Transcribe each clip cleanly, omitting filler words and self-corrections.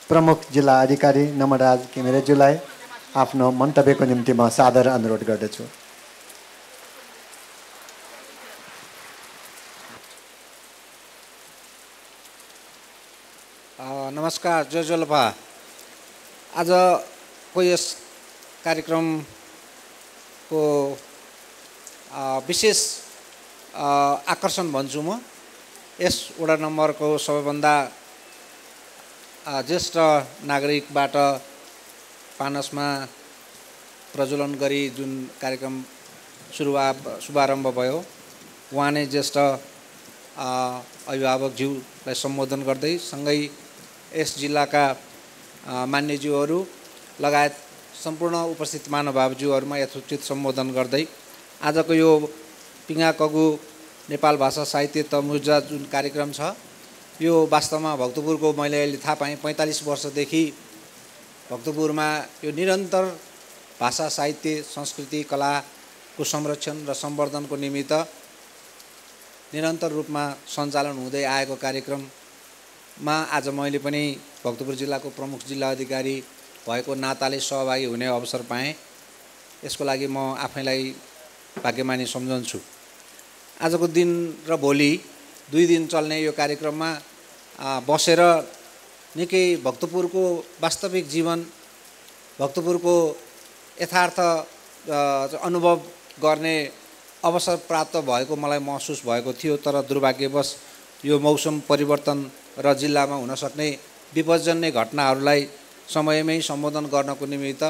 प्रमुख जिल्ला अधिकारी नमराज घिमिरेज्यूलाई आफ्नो मन्तव्यको निम्ति म सादर अनुरोध गर्दछु। नमस्कार, जय जोलपा। आजको यस कार्यक्रमको विशेष आकर्षण भन्छु म। यस वडा नम्बरको सबैभन्दा ज्येष्ठ नागरिकबाट पानसमा प्रज्वलन गरी जुन कार्यक्रम शुभारम्भ भयो, उहाँ नै ज्येष्ठ अभिभावकज्यूलाई सम्बोधन गर्दै सँगै यस जिल्लाका मान्यज्यूहरू लगायत सम्पूर्ण उपस्थित महानुभावज्यूहरूमा यथोचित सम्बोधन गर्दै आजको यो पिङा कगु नेपाल भाषा साहित्य तमुजा जुन कार्यक्रम छ, यो वास्तवमा भक्तपुरको मैले अहिले थाहा पाएँ 45 वर्षदेखि भक्तपुरमा यो निरन्तर भाषा साहित्य संस्कृति कलाको संरक्षण र सम्वर्धनको निमित्त निरन्तर रूपमा सञ्चालन हुँदै आएको कार्यक्रममा आज मैले पनि भक्तपुर जिल्लाको प्रमुख जिल्ला अधिकारी भएको नाताले सहभागी हुने अवसर पाएँ। यसको लागि म आफैलाई भाग्यमानी सम्झन्छु। आजको दिन र भोलि 2 दिन चल्ने यो कार्यक्रममा बसेर निकै भक्तपुरको वास्तविक जीवन, भक्तपुरको यथार्थ अनुभव गर्ने अवसर प्राप्त भएको मलाई महसुस भएको थियो। तर दुर्भाग्यवश यो मौसम परिवर्तन र जिल्लामा हुन सक्ने विपदजन्य घटनाहरूलाई समयमै सम्बोधन गर्नको निमित्त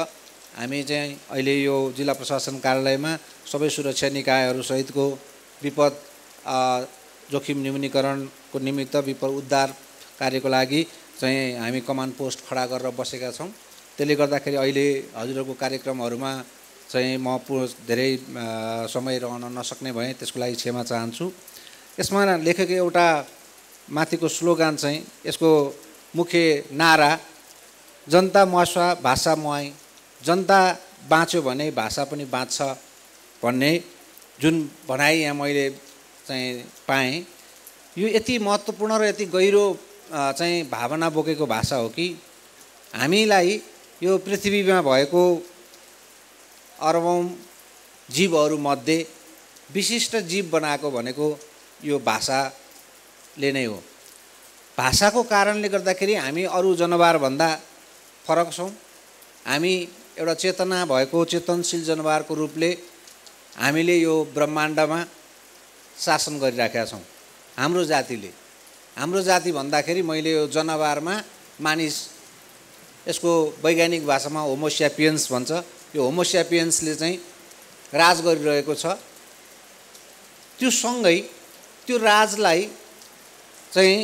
हामी चाहिँ अहिले यो जिल्ला प्रशासन कार्यालयमा सबै सुरक्षा निकायहरू सहितको विपद जोखिम न्यूनीकरणको निमित्त विपद उद्धार कार्यको लागि चाहिँ हामी कमान्ड पोस्ट खडा गरेर बसेका छौँ। त्यसले गर्दाखेरि अहिले हजुरहरूको कार्यक्रमहरूमा चाहिँ म धेरै समय रहन नसक्ने भएँ, त्यसको लागि क्षमा चाहन्छु। यसमा लेखेको एउटा माथिको स्लोगान चाहिँ, यसको मुख्य नारा जनता मस्वा भाषा मुहाई, जनता बाँच्यो भने भाषा पनि बाँच्छ भन्ने जुन भनाइ यहाँ मैले चाहिँ पाएँ, यो यति महत्त्वपूर्ण र यति गहिरो चाहिँ भावना बोकेको भाषा हो कि हामीलाई यो पृथ्वीमा भएको अरबौं जीवहरूमध्ये विशिष्ट जीव बनाएको भनेको यो भाषाले नै हो। भाषाको कारणले गर्दाखेरि हामी अरू जनावरभन्दा फरक छौँ। हामी एउटा चेतना भएको चेतनशील जनावरको रूपले हामीले यो ब्रह्माण्डमा शासन गरिराखेका छौँ। हाम्रो जाति भन्दाखेरि मैले यो जनावरमा मानिस, यसको वैज्ञानिक भाषामा होमो स्यापियन्स भन्छ, यो होमो स्यापियन्सले चाहिँ राज गरिरहेको छ। त्यो सँगै त्यो राजलाई चाहिँ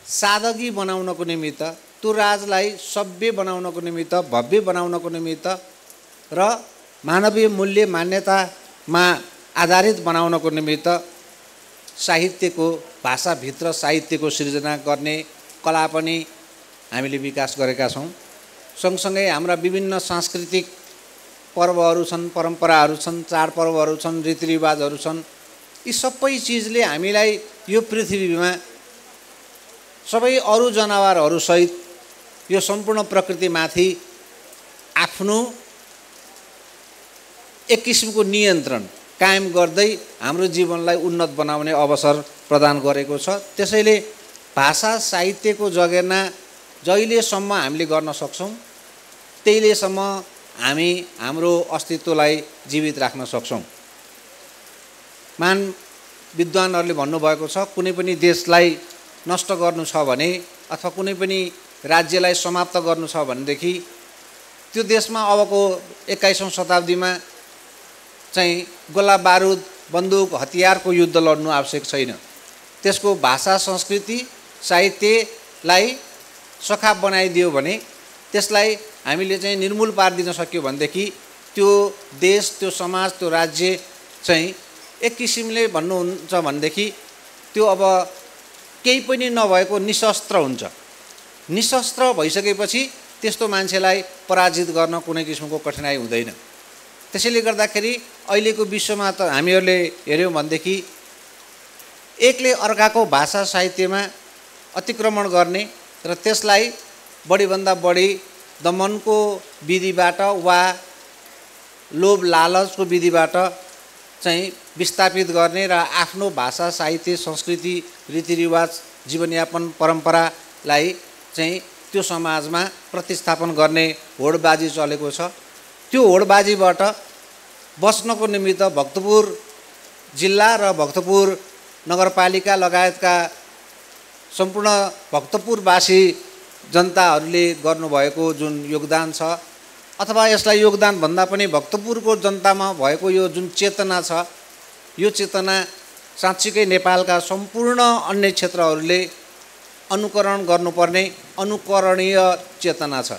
सादगी बनाउनको निमित्त, त्यो राजलाई सभ्य बनाउनको निमित्त, भव्य बनाउनको निमित्त र मानवीय मूल्य मान्यतामा आधारित बनाउनको निमित्त साहित्यको, भाषाभित्र साहित्यको सृजना गर्ने कला पनि हामीले विकास गरेका छौँ। सँगसँगै हाम्रा विभिन्न सांस्कृतिक पर्वहरू छन्, परम्पराहरू छन्, चाडपर्वहरू छन्, रीतिरिवाजहरू छन्। यी सबै चिजले हामीलाई यो पृथ्वीमा सबै अरू जनावरहरूसहित यो सम्पूर्ण प्रकृतिमाथि आफ्नो एक किसिमको नियन्त्रण कायम गर्दै हाम्रो जीवनलाई उन्नत बनाउने अवसर प्रदान गरेको छ। त्यसैले भाषा साहित्यको जगेर्ना जहिलेसम्म हामीले गर्न सक्छौँ त्यहिलेसम्म हामी हाम्रो अस्तित्वलाई जीवित राख्न सक्छौँ। विद्वानहरूले भन्नुभएको छ, कुनै पनि देशलाई नष्ट गर्नु छ भने अथवा कुनै पनि राज्यलाई समाप्त गर्नु छ भनेदेखि त्यो देशमा अबको 21औं शताब्दीमा चाहिँ गोला बारुद बन्दुक हतियारको युद्ध लड्नु आवश्यक छैन। त्यसको भाषा संस्कृति साहित्यलाई सखाप बनाइदियो भने, त्यसलाई हामीले चाहिँ निर्मूल पारिदिन सक्यो भनेदेखि त्यो देश, त्यो समाज, त्यो राज्य चाहिँ एक किसिमले भन्नुहुन्छ भनेदेखि त्यो अब केही पनि नभएको निशस्त्र हुन्छ। निशस्त्र भइसकेपछि त्यस्तो मान्छेलाई पराजित गर्न कुनै किसिमको कठिनाइ हुँदैन। त्यसैले गर्दाखेरि अहिलेको विश्वमा त हामीहरूले हेर्यौँ भनेदेखि एकले अर्काको भाषा साहित्यमा अतिक्रमण गर्ने र त्यसलाई बढीभन्दा बढी दमनको विधिबाट वा लोभ लालचको विधिबाट चाहिँ विस्थापित गर्ने र आफ्नो भाषा साहित्य संस्कृति रीतिरिवाज जीवनयापन परम्परालाई चाहिँ त्यो समाजमा प्रतिस्थापन गर्ने होडबाजी चलेको छ। त्यो होडबाजीबाट बच्नको निमित्त भक्तपुर जिल्ला र भक्तपुर नगरपालिका लगायतका सम्पूर्ण भक्तपुरवासी जनताहरूले गर्नुभएको जुन योगदान छ अथवा यसलाई योगदान भन्दा पनि भक्तपुरको जनतामा भएको यो जुन चेतना छ यो चेतना साँच्चीकै नेपालका सम्पूर्ण अन्य क्षेत्रहरूले अनुकरण गर्नुपर्ने अनुकरणीय चेतना छ।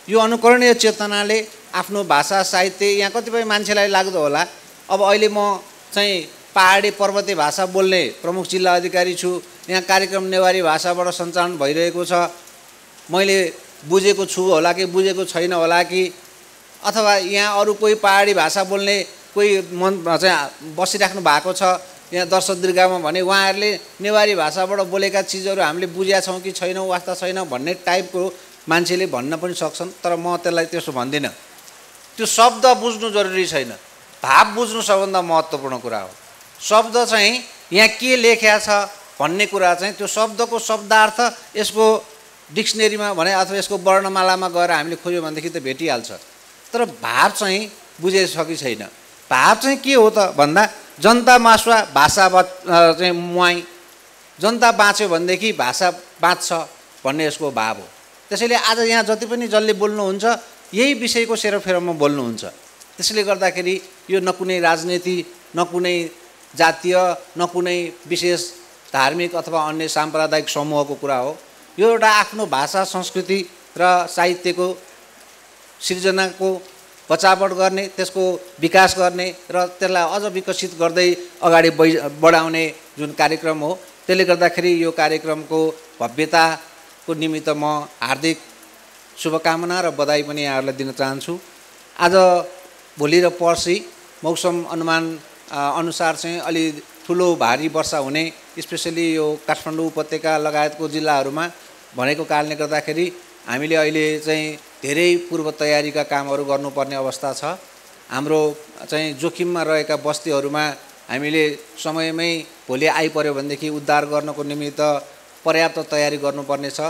यो अनुकरणीय चेतनाले आफ्नो भाषा साहित्य यहाँ कतिपय मान्छेलाई लाग्दो होला अब अहिले म चाहिँ पहाडी पर्वतीय भाषा बोल्ने प्रमुख जिल्ला अधिकारी छु, यहाँ कार्यक्रम नेवारी भाषाबाट सञ्चालन भइरहेको छ, मैले बुझेको छु होला कि बुझेको छैन होला कि अथवा यहाँ अरू कोही पहाडी भाषा बोल्ने कोही मन चाहिँ बसिराख्नु भएको छ यहाँ दर्शकदीर्घामा भने उहाँहरूले नेवारी भाषाबाट बोलेका चिजहरू हामीले बुझेका छौँ कि छैनौँ वास्ता छैन भन्ने टाइपको मान्छेले भन्न पनि सक्छन्। तर म त्यसलाई त्यसो भन्दिनँ। त्यो शब्द बुझ्नु जरुरी छैन, भाव बुझ्नु सबभन्दा महत्त्वपूर्ण कुरा हो। शब्द चाहिँ यहाँ के लेखेको छ भन्ने कुरा चाहिँ त्यो शब्दको शब्दार्थ यसको डिक्सनेरीमा भने अथवा यसको वर्णमालामा गएर हामीले खोज्यो भनेदेखि त भेटिहाल्छ। तर भाव चाहिँ बुझेछ कि छैन, भाव चाहिँ के हो त भन्दा जनता मासुवा भाषा चाहिँ मुवाई, जनता बाँच्यो भनेदेखि भाषा बाँच्छ भन्ने यसको भाव हो। त्यसैले आज यहाँ जति पनि जसले बोल्नुहुन्छ यही विषयको सेरोफेरोमा बोल्नुहुन्छ। त्यसले गर्दाखेरि यो न कुनै राजनीति न कुनै जातीय न कुनै विशेष धार्मिक अथवा अन्य साम्प्रदायिक समूहको कुरा हो। यो एउटा आफ्नो भाषा संस्कृति र साहित्यको सिर्जनाको बचावट गर्ने त्यसको विकास गर्ने र त्यसलाई अझ विकसित गर्दै अगाडि बढाउने जुन कार्यक्रम हो त्यसले गर्दाखेरि यो कार्यक्रमको भव्यताको निमित्त म हार्दिक शुभकामना र बधाई पनि यहाँहरूलाई दिन चाहन्छु। आज भोलि र पर्सि मौसम अनुमान अनुसार चाहिँ अलि ठुलो भारी वर्षा हुने स्पेसली यो काठमाडौँ उपत्यका लगायतको जिल्लाहरूमा भनेको कारणले गर्दाखेरि हामीले अहिले चाहिँ धेरै पूर्व तयारीका कामहरू गर्नुपर्ने अवस्था छ। हाम्रो चाहिँ जोखिममा रहेका बस्तीहरूमा हामीले समयमै भोलि आइपर्यो भनेदेखि उद्धार गर्नको निमित्त पर्याप्त तयारी गर्नुपर्ने छ।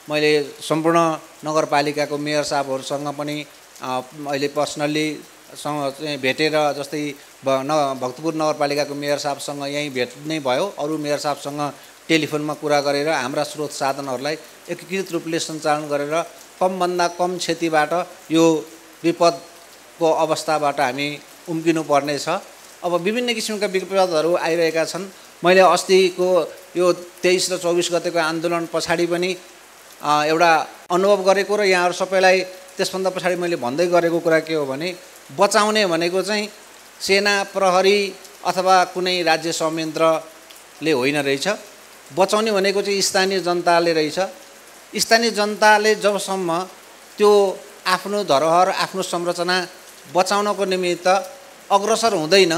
मैले सम्पूर्ण नगरपालिकाको मेयर साहबहरूसँग पनि अहिले पर्सनल्ली चाहिँ भेटेर जस्तै भक्तपुर नगरपालिकाको मेयर साहबसँग यहीँ भेट नै भयो, अरू मेयर साहबसँग टेलिफोनमा कुरा गरेर हाम्रा स्रोत साधनहरूलाई एकीकृत रूपले सञ्चालन गरेर कमभन्दा कम क्षतिबाट यो विपदको अवस्थाबाट हामी उम्किनु पर्नेछ। अब विभिन्न किसिमका विपदहरू आइरहेका छन्। मैले अस्तिको यो 23 र 24 गतेको आन्दोलन पछाडि पनि एउटा अनुभव गरेको र यहाँहरू सबैलाई त्यसभन्दा पछाडि मैले भन्दै गरेको कुरा के हो भने बचाउने भनेको चाहिँ सेना प्रहरी अथवा कुनै राज्य संयन्त्रले होइन रहेछ। बचाउने भनेको चाहिँ स्थानीय जनताले रहेछ। स्थानीय जनताले जबसम्म त्यो आफ्नो धरोहर आफ्नो संरचना बचाउनको निमित्त अग्रसर हुँदैन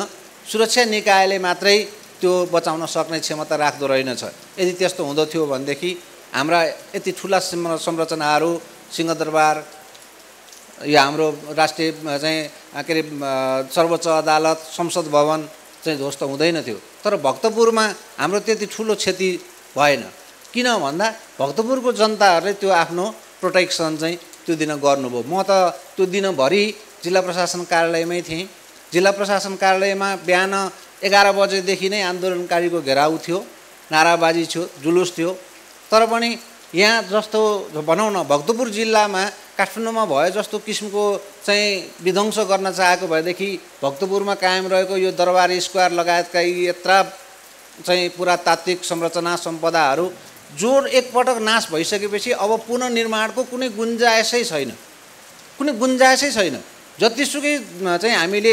सुरक्षा निकायले मात्रै त्यो बचाउन सक्ने क्षमता राख्दो रहेनछ। यदि त्यस्तो हुँदो थियो भनेदेखि हाम्रा यति ठुला संरचनाहरू सिंहदरबार यो हाम्रो राष्ट्रिय चाहिँ के अरे सर्वोच्च अदालत संसद भवन चाहिँ ध्वस्त हुँदैन थियो। तर भक्तपुरमा हाम्रो त्यति ठुलो क्षति भएन। किन भन्दा भक्तपुरको जनताहरूले त्यो आफ्नो प्रोटेक्सन चाहिँ त्यो दिन गर्नुभयो। म त त्यो दिनभरि जिल्ला प्रशासन कार्यालयमै थिएँ। जिल्ला प्रशासन कार्यालयमा बिहान 11 बजेदेखि नै आन्दोलनकारीको घेराउ थियो, नाराबाजी थियो, जुलुस थियो। तर पनि यहाँ जस्तो भनौँ न भक्तपुर जिल्लामा काठमाडौँमा भए जस्तो किसिमको चाहिँ विध्वंस गर्न चाहेको भएदेखि भक्तपुरमा कायम रहेको यो दरबार स्क्वायर लगायतका यत्रा चाहिँ पुरातात्विक संरचना सम्पदाहरू जोड एकपटक नाश भइसकेपछि अब पुनर्निर्माणको कुनै गुन्जाइसै छैन, कुनै गुन्जाइसै छैन। जतिसुकै चाहिँ हामीले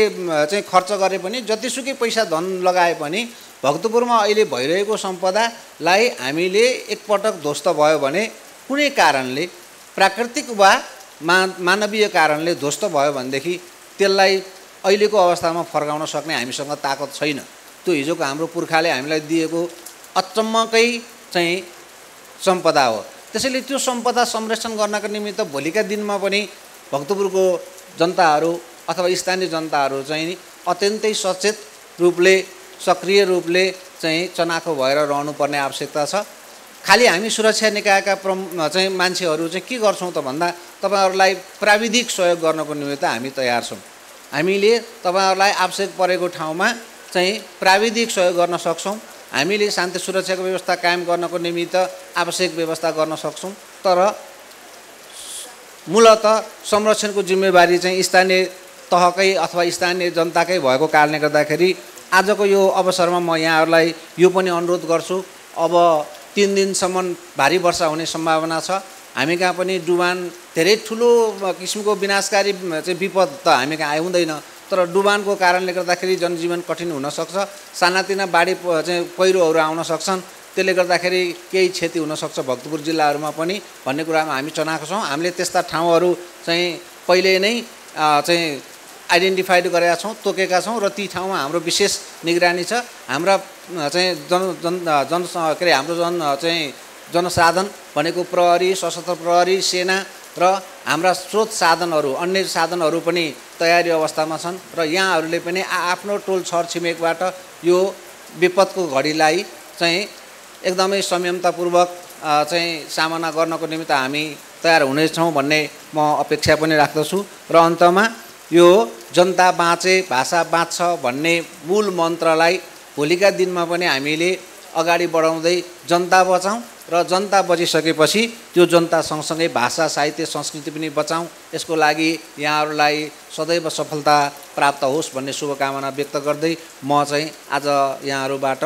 चाहिँ खर्च गरे पनि जतिसुकै पैसा धन लगाए पनि भक्तपुरमा अहिले भइरहेको सम्पदालाई हामीले एकपटक ध्वस्त भयो भने कुनै कारणले प्राकृतिक वा मानवीय कारणले ध्वस्त भयो भनेदेखि त्यसलाई अहिलेको अवस्थामा फर्काउन सक्ने हामीसँग ताकत छैन। त्यो हिजोको हाम्रो पुर्खाले हामीलाई दिएको अचम्मकै चाहिँ सम्पदा हो। त्यसैले त्यो सम्पदा संरक्षण गर्नका निमित्त भोलिका दिनमा पनि भक्तपुरको जनताहरू अथवा स्थानीय जनताहरू चाहिँ अत्यन्तै सचेत रूपले सक्रिय रूपले चाहिँ चनाखो भएर रहनुपर्ने आवश्यकता छ। खालि हामी सुरक्षा निकायका चाहिँ मान्छेहरू चाहिँ के गर्छौँ त भन्दा तपाईँहरूलाई प्राविधिक सहयोग गर्नको निमित्त हामी तयार छौँ। हामीले तपाईँहरूलाई आवश्यक परेको ठाउँमा चाहिँ प्राविधिक सहयोग गर्न सक्छौँ। हामीले शान्ति सुरक्षाको व्यवस्था कायम गर्नको निमित्त आवश्यक व्यवस्था गर्न सक्छौँ। तर मूलत संरक्षणको जिम्मेवारी चाहिँ स्थानीय तहकै अथवा स्थानीय जनताकै भएको कारणले गर्दाखेरि आजको यो अवसरमा म यहाँहरूलाई यो पनि अनुरोध गर्छु, अब 3 दिनसम्म भारी वर्षा हुने सम्भावना छ। हामी कहाँ पनि डुबान धेरै ठुलो किसिमको विनाशकारी चाहिँ विपद त हामी कहाँ आउँदैन, तर डुबानको कारणले गर्दाखेरि जनजीवन कठिन हुनसक्छ। सानातिना बाढी चाहिँ पहिरोहरू आउन सक्छन्, त्यसले गर्दाखेरि केही क्षति हुनसक्छ भक्तपुर जिल्लाहरूमा पनि भन्ने कुरामा हामी चनाखो छौँ। हामीले त्यस्ता ठाउँहरू चाहिँ पहिले नै चाहिँ आइडेन्टिफाइड गरेका छौँ, तोकेका छौँ र ती ठाउँमा हाम्रो विशेष निगरानी छ। हाम्रा चाहिँ हाम्रो जनसाधन भनेको प्रहरी, सशस्त्र प्रहरी, सेना र हाम्रा स्रोत साधनहरू अन्य साधनहरू पनि तयारी अवस्थामा छन् र यहाँहरूले पनि आफ्नो टोल छर छिमेकबाट यो विपदको घडीलाई चाहिँ एकदमै संयमतापूर्वक चाहिँ सामना गर्नको निमित्त हामी तयार हुनेछौँ भन्ने म अपेक्षा पनि राख्दछु। र अन्तमा यो जनता बाँचे भाषा बाँच्छ भन्ने मूल मन्त्रलाई भोलिका दिनमा पनि हामीले अगाडि बढाउँदै जनता बचाउँ र जनता बचिसकेपछि त्यो जनता सँगसँगै भाषा, साहित्य, संस्कृति पनि बचाउँ। यसको लागि यहाँहरूलाई सदैव सफलता प्राप्त होस् भन्ने शुभकामना व्यक्त गर्दै म चाहिँ आज यहाँहरूबाट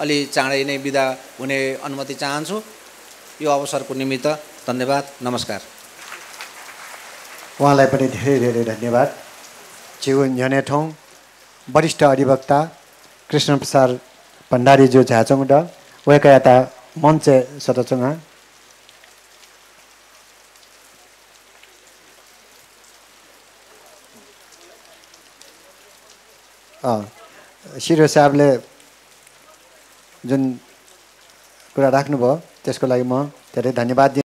अलि चाँडै नै बिदा हुने अनुमति चाहन्छु। यो अवसरको निमित्त धन्यवाद, नमस्कार। उहाँलाई पनि धेरै धेरै धन्यवाद। चिउ न्यनेठौँ वरिष्ठ अधिवक्ता कृष्णप्रसाद भण्डारीज्यू झाचोङ ड वेकायाता मञ्चे सतचुङा सिरो साहबले जुन कुरा राख्नुभयो त्यसको लागि म धेरै धन्यवाद